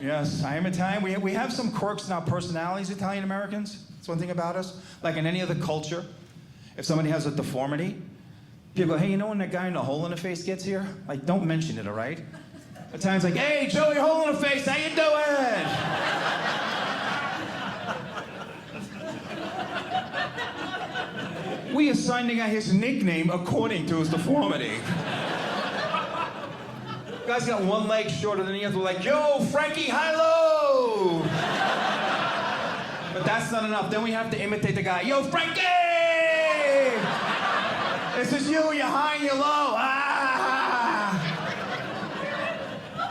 Yes, I am Italian. We have some quirks in our personalities, Italian Americans. That's one thing about us. Like in any other culture, if somebody has a deformity, people go, hey, you know when that guy in the hole in the face gets here? Like, don't mention it, all right? Italians like, hey, Joey, hole in the face, how you doing? We assigned the guy his nickname according to his deformity. Guy's got one leg shorter than the other. We're like, yo, Frankie, high-low! But that's not enough. Then we have to imitate the guy. Yo, Frankie! This is you, you're high and you're low. Ah!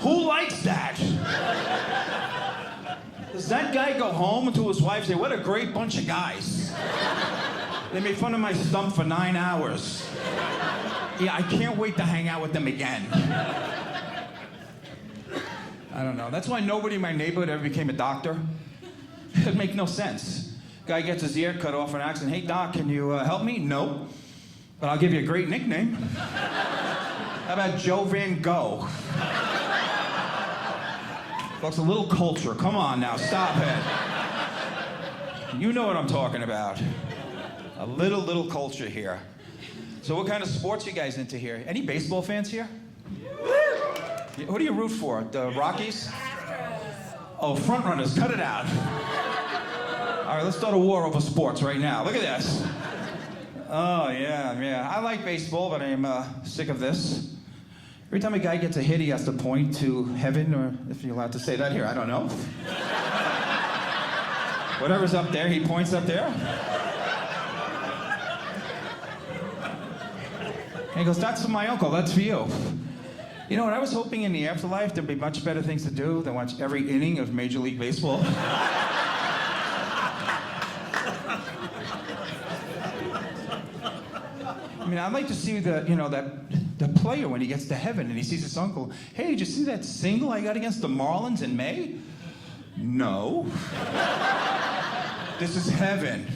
Who likes that? Does that guy go home to his wife and say, what a great bunch of guys? They made fun of my stump for 9 hours. Yeah, I can't wait to hang out with them again. I don't know. That's why nobody in my neighborhood ever became a doctor. It makes no sense. Guy gets his ear cut off in an accident. Hey, doc, can you help me? No. But I'll give you a great nickname. How about Joe Van Gogh? Folks, a little culture. Come on now, stop it. You know what I'm talking about. A little culture here. So what kind of sports are you guys into here? Any baseball fans here? Who do you root for? The Rockies? Oh, front runners, cut it out. All right, let's start a war over sports right now. Look at this. Oh, yeah. I like baseball, but I am sick of this. Every time a guy gets a hit, he has to point to heaven, or if you're allowed to say that here, I don't know. Whatever's up there, he points up there. And he goes, that's for my uncle, that's for you. You know what, I was hoping in the afterlife there'd be much better things to do than watch every inning of Major League Baseball. I mean, I'd like to see the player when he gets to heaven and he sees his uncle. Hey, did you see that single I got against the Marlins in May? No. This is heaven.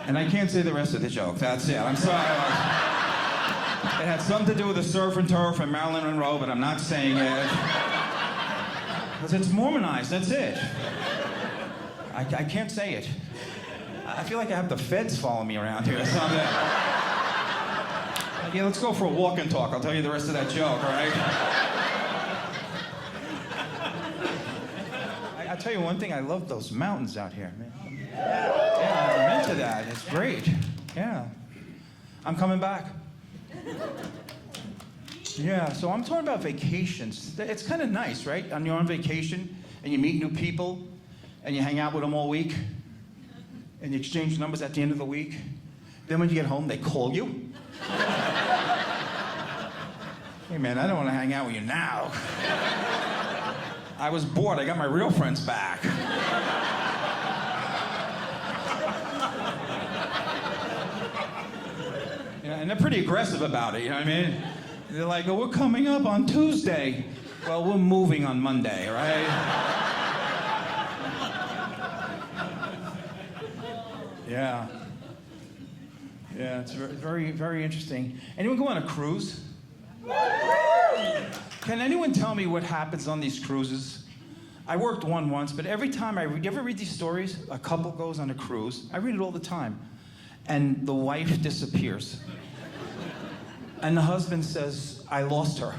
And I can't say the rest of the joke. That's it. I'm sorry. It had something to do with the surf and turf and Marilyn Monroe, but I'm not saying it. Because it's Mormonized, that's it. I can't say it. I feel like I have the feds following me around here or something. Yeah, let's go for a walk and talk. I'll tell you the rest of that joke, all right? I'll tell you one thing, I love those mountains out here, man. Yeah, I'm into that. It's great. Yeah. I'm coming back. Yeah, so I'm talking about vacations. It's kind of nice, right? When you're on vacation and you meet new people and you hang out with them all week and you exchange numbers at the end of the week. Then when you get home, they call you. Hey, man, I don't want to hang out with you now. I was bored. I got my real friends back. And they're pretty aggressive about it, you know what I mean? They're like, oh, we're coming up on Tuesday. Well, we're moving on Monday, right? Yeah. Yeah, it's very, very interesting. Anyone go on a cruise? Can anyone tell me what happens on these cruises? I worked one once, but every time you ever read these stories? A couple goes on a cruise. I read it all the time. And the wife disappears. And the husband says, I lost her.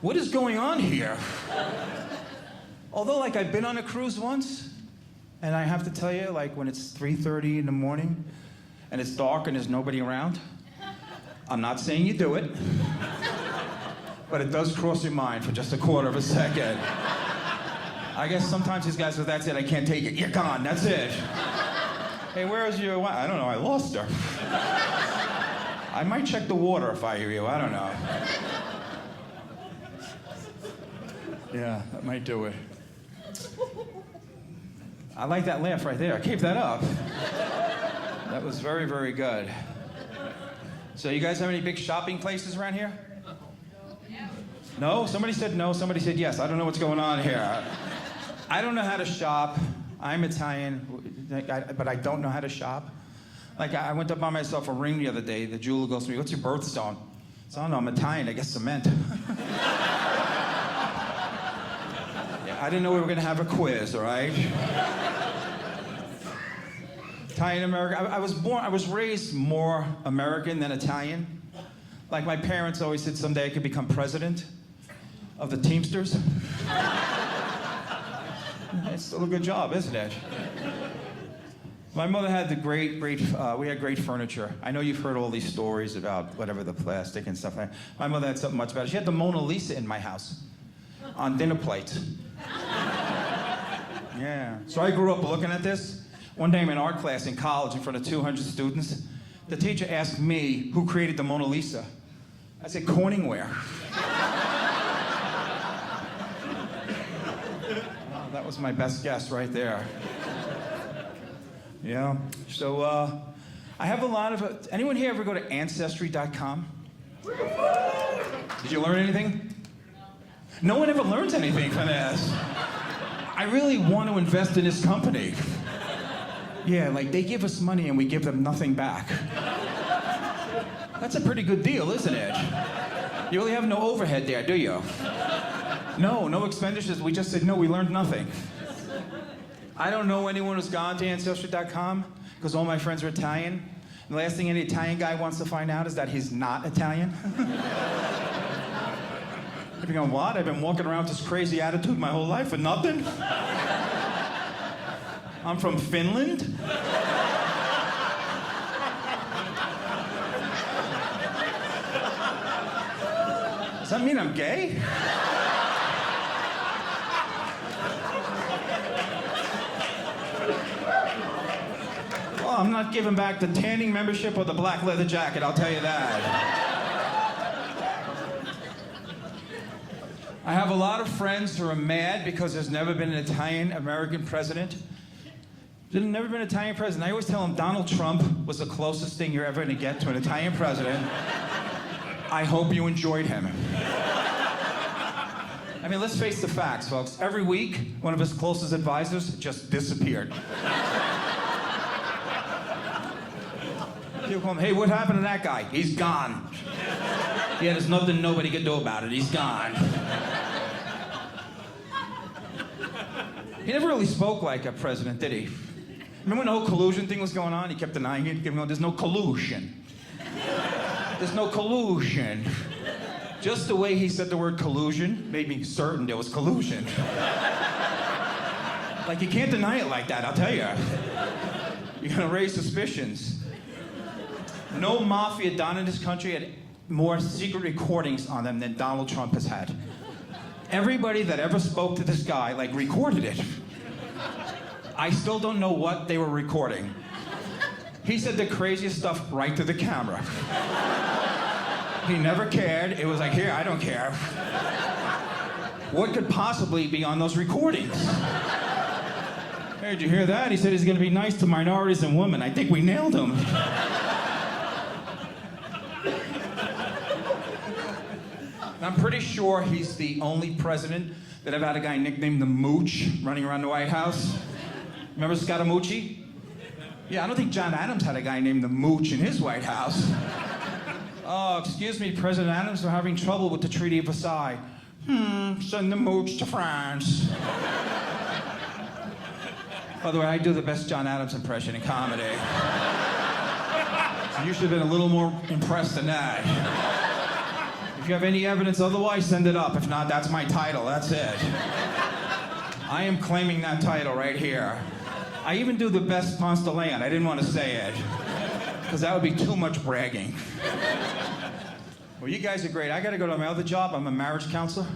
What is going on here? Although, like, I've been on a cruise once, and I have to tell you, like, when it's 3:30 in the morning, and it's dark and there's nobody around, I'm not saying you do it, but it does cross your mind for just a quarter of a second. I guess sometimes these guys go, that's it, I can't take it, you're gone, that's it. Hey, where is your wife? I don't know, I lost her. I might check the water if I hear you, I don't know. Yeah, that might do it. I like that laugh right there. Keep that up. That was very, very good. So you guys have any big shopping places around here? No? Somebody said no, somebody said yes. I don't know what's going on here. I don't know how to shop. I'm Italian, but I don't know how to shop. Like, I went to buy myself a ring the other day. The jeweler goes to me, what's your birthstone? So I don't know, I'm Italian, I guess cement. Yeah, I didn't know we were gonna have a quiz, all right? Italian American. I was raised more American than Italian. Like my parents always said someday I could become president of the Teamsters. It's still a good job, isn't it? My mother had we had great furniture. I know you've heard all these stories about whatever the plastic and stuff like that. My mother had something much better. She had the Mona Lisa in my house on dinner plates. Yeah. So I grew up looking at this. One day I'm in art class in college in front of 200 students. The teacher asked me who created the Mona Lisa. I said, Corningware. Oh, that was my best guess right there. Yeah. So I have a lot of... anyone here ever go to ancestry.com? Did you learn anything? No one ever learns anything from this. I really want to invest in this company. Yeah, like they give us money and we give them nothing back. That's a pretty good deal, isn't it? You really have no overhead there, do you? No expenditures. We just said, no, we learned nothing. I don't know anyone who's gone to Ancestry.com because all my friends are Italian. And the last thing any Italian guy wants to find out is that he's not Italian. You're going, what? I've been walking around with this crazy attitude my whole life for nothing? I'm from Finland? Does that mean I'm gay? Well, I'm not giving back the tanning membership or the black leather jacket, I'll tell you that. I have a lot of friends who are mad because there's never been an Italian-American president. There's never been an Italian president. I always tell them Donald Trump was the closest thing you're ever going to get to an Italian president. I hope you enjoyed him. I mean, let's face the facts, folks. Every week, one of his closest advisors just disappeared. People call him, hey, what happened to that guy? He's gone. Yeah, there's nothing nobody can do about it. He's gone. He never really spoke like a president, did he? Remember when the whole collusion thing was going on? He kept denying it, kept going, there's no collusion. There's no collusion. Just the way he said the word collusion made me certain there was collusion. Like, you can't deny it like that, I'll tell you. You're gonna raise suspicions. No mafia don in this country had more secret recordings on them than Donald Trump has had. Everybody that ever spoke to this guy, like, recorded it. I still don't know what they were recording. He said the craziest stuff right to the camera. He never cared. It was like, here, I don't care. What could possibly be on those recordings? Hey, did you hear that? He said he's gonna be nice to minorities and women. I think we nailed him. I'm pretty sure he's the only president that ever had a guy nicknamed the Mooch running around the White House. Remember Scaramucci? Yeah, I don't think John Adams had a guy named the Mooch in his White House. Oh, excuse me, President Adams, we're having trouble with the Treaty of Versailles. Send the Mooch to France. By the way, I do the best John Adams impression in comedy. So you should have been a little more impressed than that. If you have any evidence otherwise, send it up. If not, that's my title, that's it. I am claiming that title right here. I even do the best Ponce de Leon. I didn't want to say it, because that would be too much bragging. Well, you guys are great. I gotta go to my other job. I'm a marriage counselor.